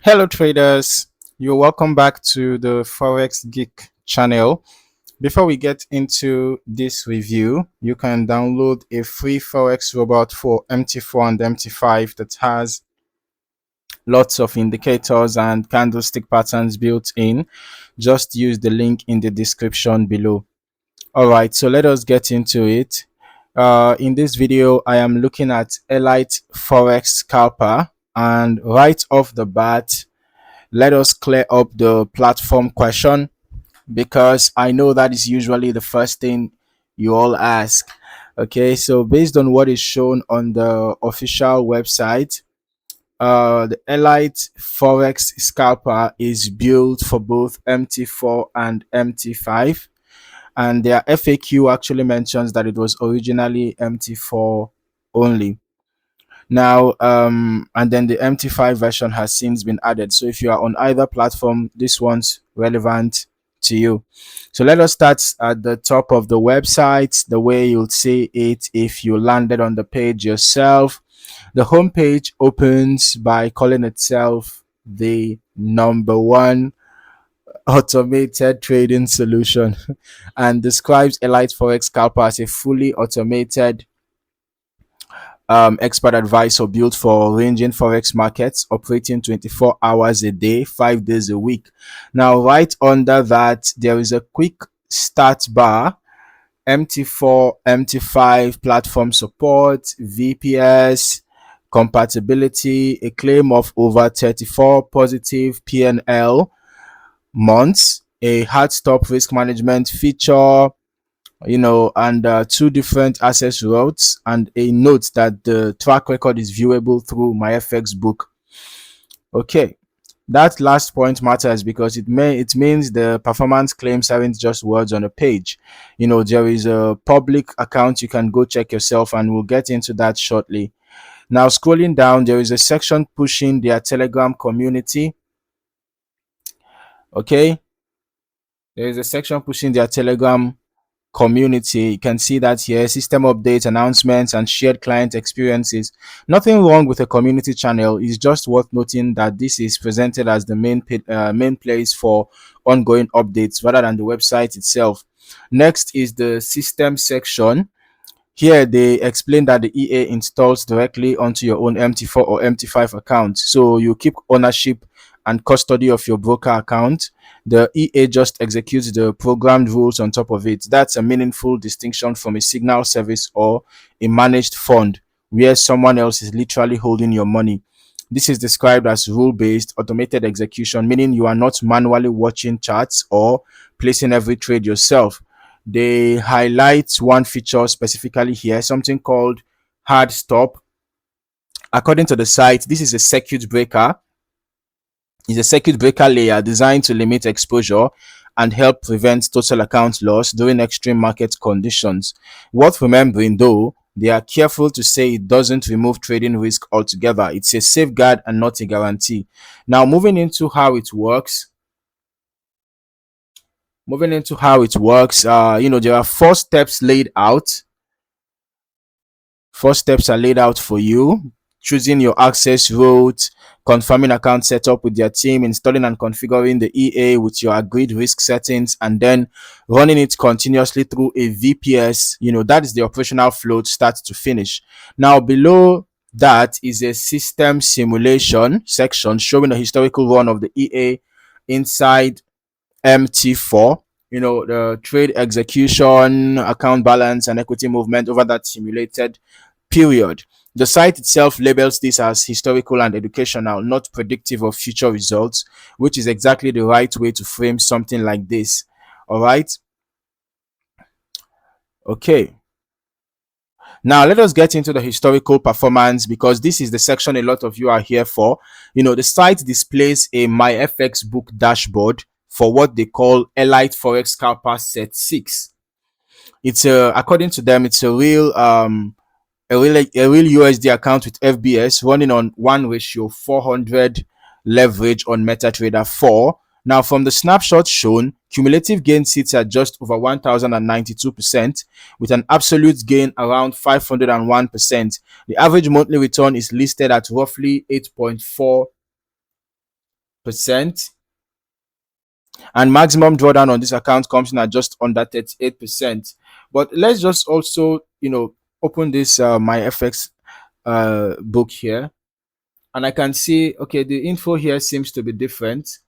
Hello traders, you're welcome back to the Forex Geek channel. Before we get into this review, you can download a free Forex robot for MT4 and MT5 that has lots of indicators and candlestick patterns built in. Just use the link in the description below. All right, so let us get into it. In this video, I am looking at Elite Forex Scalper, and right off the bat, let us clear up the platform question because I know that is usually the first thing you all ask. Okay, so based on what is shown on the official website, the Elite Forex Scalper is built for both MT4 and MT5, and their FAQ actually mentions that it was originally MT4 only. Now, and then the MT5 version has since been added. So if you are on either platform, this one's relevant to you. So let us start at the top of the website, the way you'll see it if you landed on the page yourself. The home page opens by calling itself the number one automated trading solution and describes Elite Forex Scalper as a fully automated expert advisor built for ranging forex markets, operating 24 hours a day, 5 days a week. Now, right under that, there is a quick start bar: MT4 MT5 platform support, VPS compatibility, a claim of over 34 positive PNL months, a hard stop risk management feature, and two different access routes, and a note that the track record is viewable through Myfxbook. Okay, that last point matters because it means the performance claims aren't just words on a page. There is a public account you can go check yourself, and we'll get into that shortly. Now, scrolling down, there is a section pushing their Telegram community. Okay, there is a section pushing their Telegram community. You can see that here: system updates, announcements, and shared client experiences. Nothing wrong with a community channel. It's just worth noting that this is presented as the main place for ongoing updates rather than the website itself. Next is the system section. Here they explain that the EA installs directly onto your own MT4 or MT5 account, so you keep ownership and custody of your broker account. The EA just executes the programmed rules on top of it. That's a meaningful distinction from a signal service or a managed fund where someone else is literally holding your money. This is described as rule-based automated execution, meaning you are not manually watching charts or placing every trade yourself. They highlight one feature specifically here, something called hard stop. According to the site, this is a circuit breaker. It's a circuit breaker layer designed to limit exposure and help prevent total account loss during extreme market conditions. Worth remembering though, they are careful to say it doesn't remove trading risk altogether. It's a safeguard and not a guarantee. Now, moving into how it works. There are 4 steps laid out. 4 steps are laid out for you: choosing your access route, confirming account setup with your team, installing and configuring the EA with your agreed risk settings, and then running it continuously through a VPS. That is the operational flow start to finish. Now, below that is a system simulation section showing a historical run of the EA inside MT4. The trade execution, account balance, and equity movement over that simulated period. The site itself labels this as historical and educational, not predictive of future results, which is exactly the right way to frame something like this. All right. Okay. Now let us get into the historical performance, because this is the section a lot of you are here for. The site displays a Myfxbook dashboard for what they call Elite Forex Scalper Set 6. It's according to them, it's a real USD account with FBS running on 1:400 leverage on MetaTrader 4. Now, from the snapshot shown, cumulative gain sits at just over 1,092%, with an absolute gain around 501%. The average monthly return is listed at roughly 8.4 and maximum drawdown on this account comes in at just under 38%. But let's just also, open this Myfx book here, and I can see, okay, the info here seems to be different.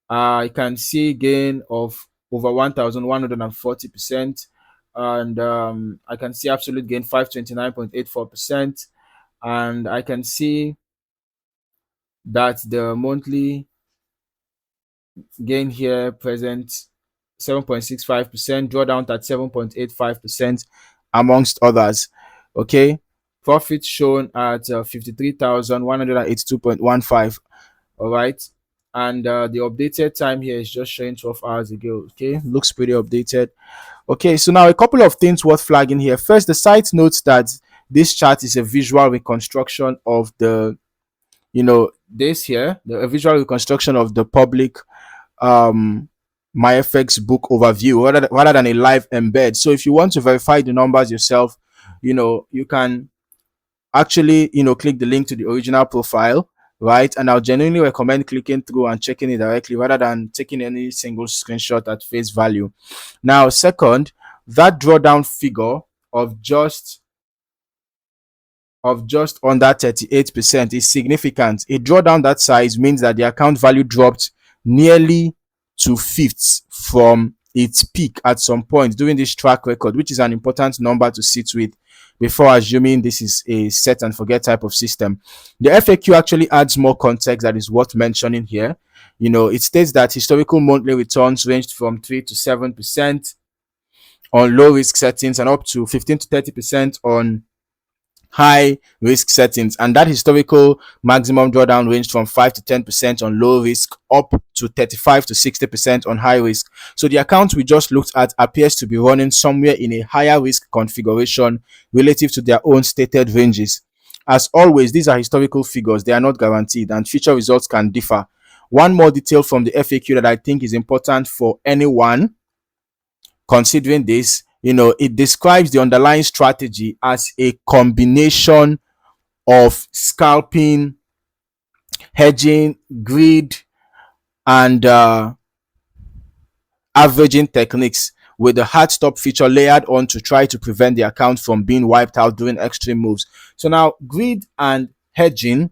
I can see gain of over 1,140%, and I can see absolute gain 529.84%, and I can see that the monthly gain here present 7.65%, drawdown at 7.85%, amongst others. Okay, profit shown at 53,182.15. All right, and the updated time here is just showing 12 hours ago. Okay, looks pretty updated. Okay, so now a couple of things worth flagging here. First, the site notes that this chart is a visual reconstruction of the, this here, the visual reconstruction of the public Myfxbook overview rather than a live embed. So if you want to verify the numbers yourself, you can actually, click the link to the original profile, right? And I'll genuinely recommend clicking through and checking it directly rather than taking any single screenshot at face value. Now, second, that drawdown figure of just under 38% is significant. A drawdown that size means that the account value dropped nearly 2/5 from its peak at some point during this track record, which is an important number to sit with before assuming this is a set and forget type of system. The FAQ actually adds more context that is worth mentioning here. It states that historical monthly returns ranged from 3 to 7% on low risk settings and up to 15 to 30% on high risk settings, and that historical maximum drawdown ranged from 5 to 10% on low risk up to 35 to 60% on high risk. So the account we just looked at appears to be running somewhere in a higher risk configuration relative to their own stated ranges. As always, these are historical figures, they are not guaranteed, and future results can differ. One more detail from the FAQ that I think is important for anyone considering this, it describes the underlying strategy as a combination of scalping, hedging, greed, and averaging techniques, with the hard stop feature layered on to try to prevent the account from being wiped out during extreme moves. So now, greed and hedging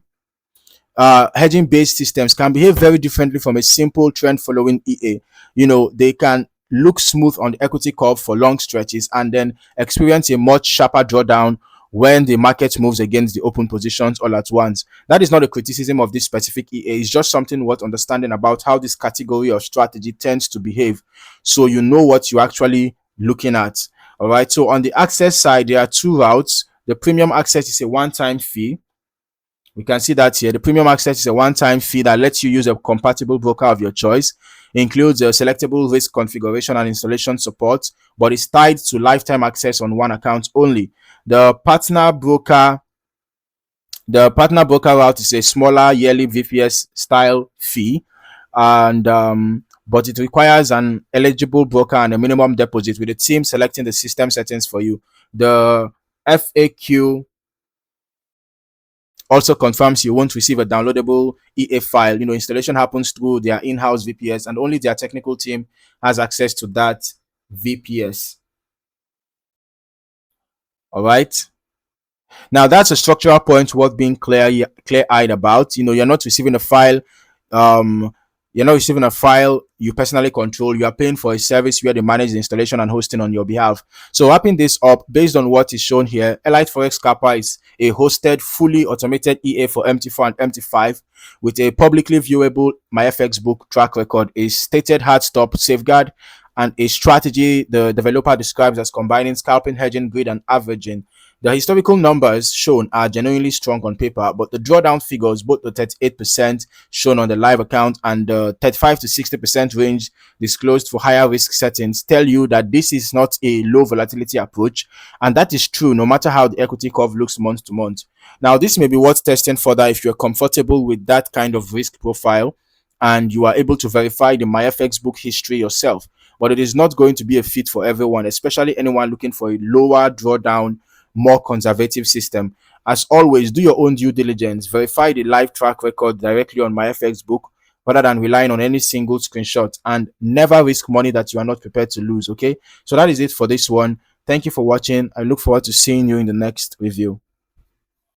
based systems can behave very differently from a simple trend following EA. They can look smooth on the equity curve for long stretches and then experience a much sharper drawdown when the market moves against the open positions all at once. That is not a criticism of this specific EA, it's just something worth understanding about how this category of strategy tends to behave, so you know what you're actually looking at. All right, so on the access side, there are two routes. The premium access is a one-time fee. We can see that here. The premium access is a one-time fee that lets you use a compatible broker of your choice. It includes a selectable risk configuration and installation support, but is tied to lifetime access on one account only. The partner broker route is a smaller yearly VPS style fee, and but it requires an eligible broker and a minimum deposit, with the team selecting the system settings for you. The FAQ also confirms you won't receive a downloadable EA file. Installation happens through their in-house VPS, and only their technical team has access to that VPS. All right. Now, that's a structural point worth being clear-eyed about. You're not receiving a file. You're not receiving a file you personally control. You are paying for a service where they manage the installation and hosting on your behalf. So wrapping this up, based on what is shown here, Elite Forex Scalper is a hosted, fully automated EA for MT4 and MT5 with a publicly viewable Myfxbook track record, a stated hard stop safeguard, and a strategy the developer describes as combining scalping, hedging, greed, and averaging. The historical numbers shown are genuinely strong on paper, but the drawdown figures, both the 38% shown on the live account and the 35 to 60% range disclosed for higher risk settings, tell you that this is not a low volatility approach, and that is true no matter how the equity curve looks month to month. Now, this may be worth testing further if you're comfortable with that kind of risk profile and you are able to verify the Myfxbook history yourself, but it is not going to be a fit for everyone, especially anyone looking for a lower drawdown, more conservative system. As always, do your own due diligence, verify the live track record directly on Myfxbook, rather than relying on any single screenshot, and never risk money that you are not prepared to lose. Okay, so that is it for this one. Thank you for watching. I look forward to seeing you in the next review.